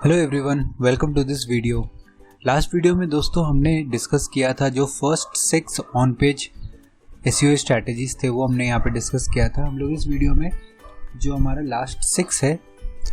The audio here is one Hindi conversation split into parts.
Hello everyone, welcome to this video. Last video में दोस्तों हमने डिस्कस किया था जो first 6 on page SEO strategies थे वो हमने यहाँ पे डिस्कस किया था। हम लोग इस वीडियो में जो हमारा लास्ट 6 है,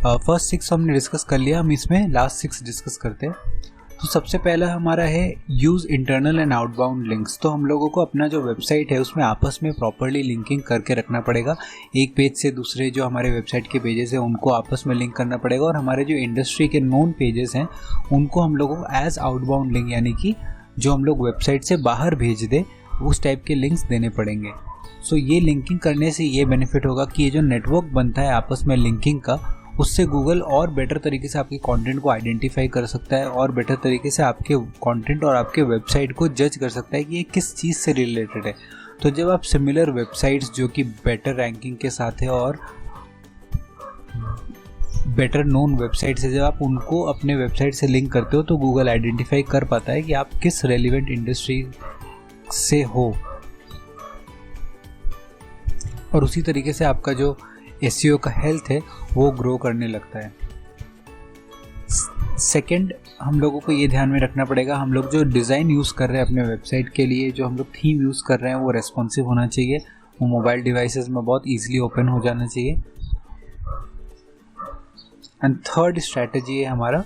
फर्स्ट 6 हमने डिस्कस कर लिया, हम इसमें लास्ट 6 डिस्कस करते हैं। तो सबसे पहला हमारा है use internal and outbound links. तो हम लोगों को अपना जो वेबसाइट है उसमें आपस में प्रॉपर्ली लिंकिंग करके रखना पड़ेगा। एक पेज से दूसरे जो हमारे वेबसाइट के पेजेस हैं उनको आपस में लिंक करना पड़ेगा, और हमारे जो इंडस्ट्री के नोन पेजेस हैं उनको हम लोगों को एज आउटबाउंड लिंक, यानी कि जो हम लोग वेबसाइट से बाहर भेज दें उस टाइप के लिंक्स देने पड़ेंगे। सो ये लिंकिंग करने से ये बेनिफिट होगा कि ये जो नेटवर्क बनता है आपस में लिंकिंग का, उससे गूगल और बेटर तरीके से आपके कंटेंट को आइडेंटिफाई कर सकता है और बेटर तरीके से आपके कंटेंट और आपके वेबसाइट को जज कर सकता है कि ये किस चीज़ से रिलेटेड है। तो जब आप सिमिलर वेबसाइट्स जो कि बेटर रैंकिंग के साथ है और बेटर नोन वेबसाइट से जब आप उनको अपने वेबसाइट से लिंक करते हो तो गूगल आइडेंटिफाई कर पाता है कि आप किस रेलिवेंट इंडस्ट्री से हो, और उसी तरीके से आपका जो एसईओ का हेल्थ है वो ग्रो करने लगता है। सेकंड, हम लोगों को ये ध्यान में रखना पड़ेगा, हम लोग जो डिज़ाइन यूज़ कर रहे हैं अपने वेबसाइट के लिए, जो हम लोग थीम यूज़ कर रहे हैं वो रेस्पॉन्सिव होना चाहिए, वो मोबाइल डिवाइसेस में बहुत ईजिली ओपन हो जाना चाहिए। एंड थर्ड स्ट्रैटेजी है हमारा,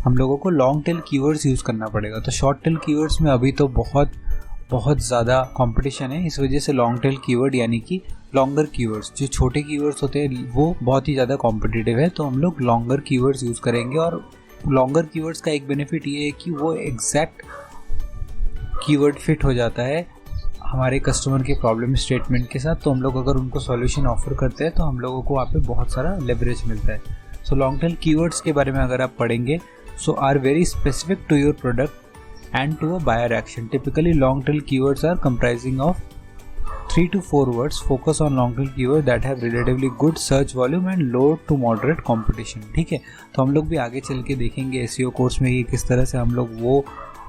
हम लोगों को लॉन्ग टेल कीवर्ड्स यूज़ करना पड़ेगा। तो शॉर्ट टेल कीवर्ड्स में अभी तो बहुत ज़्यादा कंपटीशन है, इस वजह से लॉन्ग टेल कीवर्ड यानी कि लॉन्गर कीवर्ड्स, जो छोटे कीवर्ड्स होते हैं वो बहुत ही ज़्यादा कॉम्पिटिटिव है, तो हम लोग लॉन्गर कीवर्ड्स यूज़ करेंगे। और लॉन्गर कीवर्ड्स का एक बेनिफिट ये है कि वो एग्जैक्ट कीवर्ड फिट हो जाता है हमारे कस्टमर के प्रॉब्लम स्टेटमेंट के साथ। तो हम लोग अगर उनको सॉल्यूशन ऑफर करते हैं तो हम लोगों को वहाँ पे बहुत सारा लेवरेज मिलता है। सो लॉन्ग टेल कीवर्ड्स के बारे में अगर आप पढ़ेंगे, so are very specific to your product and to a buyer action. Typically long tail keywords are comprising of 3 to 4 words. Focus on long tail keywords that have relatively good search volume and low to moderate competition. ठीक है, तो हम लोग भी आगे चल के देखेंगे एसईओ कोर्स में कि किस तरह से हम लोग वो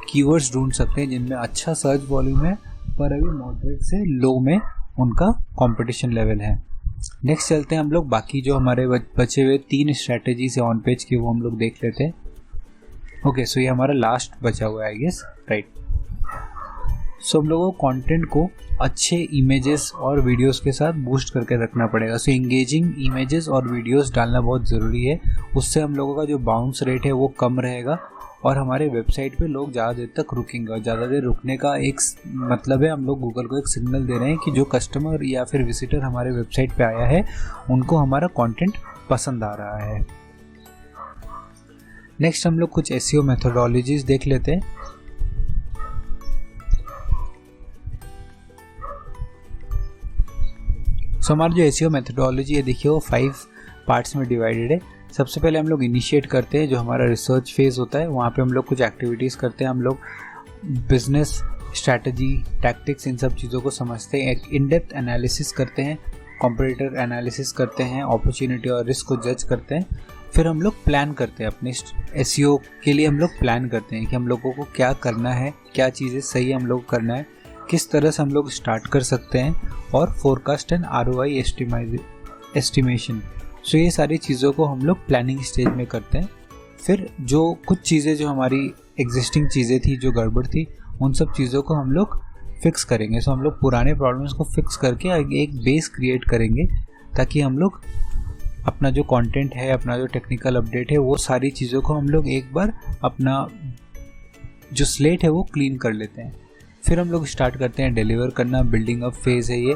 कीवर्ड्स ढूंढ सकते हैं जिनमें अच्छा सर्च वॉल्यूम है पर अभी मॉडरेट से लो में उनका कंपटीशन लेवल है। नेक्स्ट चलते हैं हम लोग, बाकी जो हमारे बचे हुए 3 स्ट्रैटेजीज है ऑन पेज की वो हम लोग देख लेते हैं। ओके, सो ये हमारा लास्ट बचा हुआ है आई गेस, राइट। सो हम लोगों को कंटेंट को अच्छे इमेजेस और वीडियोस के साथ बूस्ट करके रखना पड़ेगा। सो इंगेजिंग इमेजेस और वीडियोस डालना बहुत ज़रूरी है, उससे हम लोगों का जो बाउंस रेट है वो कम रहेगा और हमारे वेबसाइट पे लोग ज़्यादा देर तक रुकेंगे। और ज़्यादा देर रुकने का एक मतलब है, हम लोग गूगल को एक सिग्नल दे रहे हैं कि जो कस्टमर या फिर विजिटर हमारे वेबसाइट पे आया है उनको हमारा कंटेंट पसंद आ रहा है। नेक्स्ट हम लोग कुछ एसईओ मेथोडोलॉजीज देख लेते हैं। सो हमारा जो एसईओ मेथोडोलॉजी है देखिए वो 5 पार्ट्स में डिवाइडेड है। सबसे पहले हम लोग इनिशिएट करते हैं, जो हमारा रिसर्च फेज होता है वहाँ पे हम लोग कुछ एक्टिविटीज़ करते हैं, हम लोग बिजनेस स्ट्रैटेजी, टैक्टिक्स, इन सब चीज़ों को समझते हैं, एक इन डेप्थ एनालिसिस करते हैं, कॉम्पिटिटर एनालिसिस करते हैं, अपॉर्चुनिटी और रिस्क को जज करते हैं। फिर हम लोग प्लान करते हैं अपने एसईओ के लिए, हम लोग प्लान करते हैं कि हम लोगों को क्या करना है, क्या चीज़ें सही हम लोग करना है, किस तरह से हम लोग स्टार्ट कर सकते हैं, और फोरकास्ट एंड आरओआई एस्टिमेशन। सो ये सारी चीज़ों को हम लोग प्लानिंग स्टेज में करते हैं। फिर जो कुछ चीज़ें जो हमारी एग्जिस्टिंग चीज़ें थी जो गड़बड़ थी उन सब चीज़ों को हम लोग फिक्स करेंगे। सो हम लोग पुराने प्रॉब्लम्स को फिक्स करके एक बेस क्रिएट करेंगे ताकि हम लोग अपना जो कंटेंट है, अपना जो टेक्निकल अपडेट है, वो सारी चीज़ों को हम लोग एक बार अपना जो स्लेट है वो क्लीन कर लेते हैं। फिर हम लोग स्टार्ट करते हैं डिलीवर करना। बिल्डिंग अप फेज़ है ये,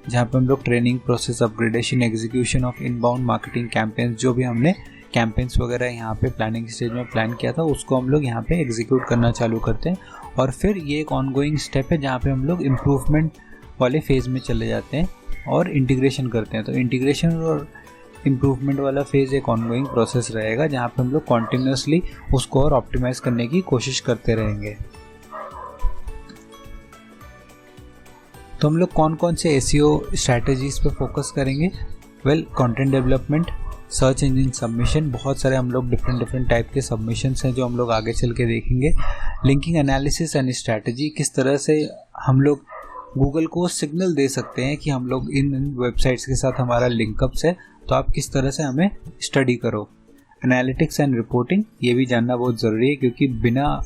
जहाँ पे हम लोग training process, upgradation, execution of inbound marketing campaigns, जो भी हमने कैंपेन्स वगैरह यहाँ पे प्लानिंग स्टेज में प्लान किया था उसको हम लोग यहाँ पे एग्जीक्यूट करना चालू करते हैं। और फिर ये एक ऑनगोइंग स्टेप है जहाँ पे हम लोग इम्प्रूवमेंट वाले फेज़ में चले जाते हैं और इंटीग्रेशन करते हैं। तो इंटीग्रेशन और इम्प्रूवमेंट वाला फेज़ एक ऑनगोइंग प्रोसेस रहेगा जहाँ पे हम लोग कॉन्टिन्यूसली उसको और ऑप्टिमाइज़ करने की कोशिश करते रहेंगे। तो हम लोग कौन कौन से एसईओ स्ट्रैटेजीज पे फोकस करेंगे? Well, content development, search engine submission, बहुत सारे हम लोग डिफरेंट टाइप के सबमिशंस हैं जो हम लोग आगे चल के देखेंगे। लिंकिंग एनालिसिस एंड स्ट्रैटेजी, किस तरह से हम लोग गूगल को सिग्नल दे सकते हैं कि हम लोग इन वेबसाइट्स के साथ हमारा लिंकअप्स है, तो आप किस तरह से हमें स्टडी करो। एनालिटिक्स एंड रिपोर्टिंग, ये भी जानना बहुत ज़रूरी है, क्योंकि बिना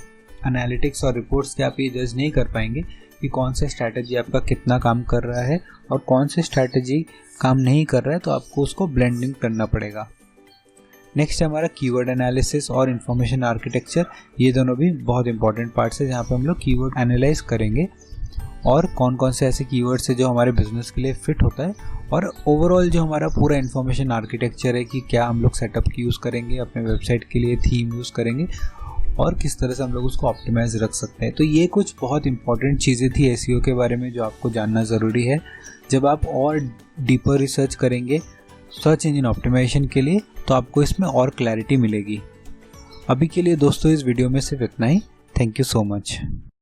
एनालिटिक्स और रिपोर्ट्स के आप ये जज नहीं कर पाएंगे कि कौन सा स्ट्रैटेजी आपका कितना काम कर रहा है और कौन से स्ट्रैटेजी काम नहीं कर रहा है, तो आपको उसको ब्लेंडिंग करना पड़ेगा। नेक्स्ट है हमारा कीवर्ड एनालिसिस और इन्फॉर्मेशन आर्किटेक्चर। ये दोनों भी बहुत इंपॉर्टेंट पार्ट्स है जहाँ पे हम लोग कीवर्ड एनालाइज करेंगे और कौन कौन से ऐसे कीवर्ड्स है जो हमारे बिजनेस के लिए फिट होता है, और ओवरऑल जो हमारा पूरा इन्फॉर्मेशन आर्किटेक्चर है कि क्या हम लोग सेटअप की यूज़ करेंगे, अपने वेबसाइट के लिए थीम यूज़ करेंगे और किस तरह से हम लोग उसको ऑप्टिमाइज रख सकते हैं। तो ये कुछ बहुत इंपॉर्टेंट चीज़ें थी एसईओ के बारे में जो आपको जानना ज़रूरी है। जब आप और डीपर रिसर्च करेंगे सर्च इंजन ऑप्टिमाइजेशन के लिए तो आपको इसमें और क्लैरिटी मिलेगी। अभी के लिए दोस्तों इस वीडियो में सिर्फ इतना ही। Thank you so much.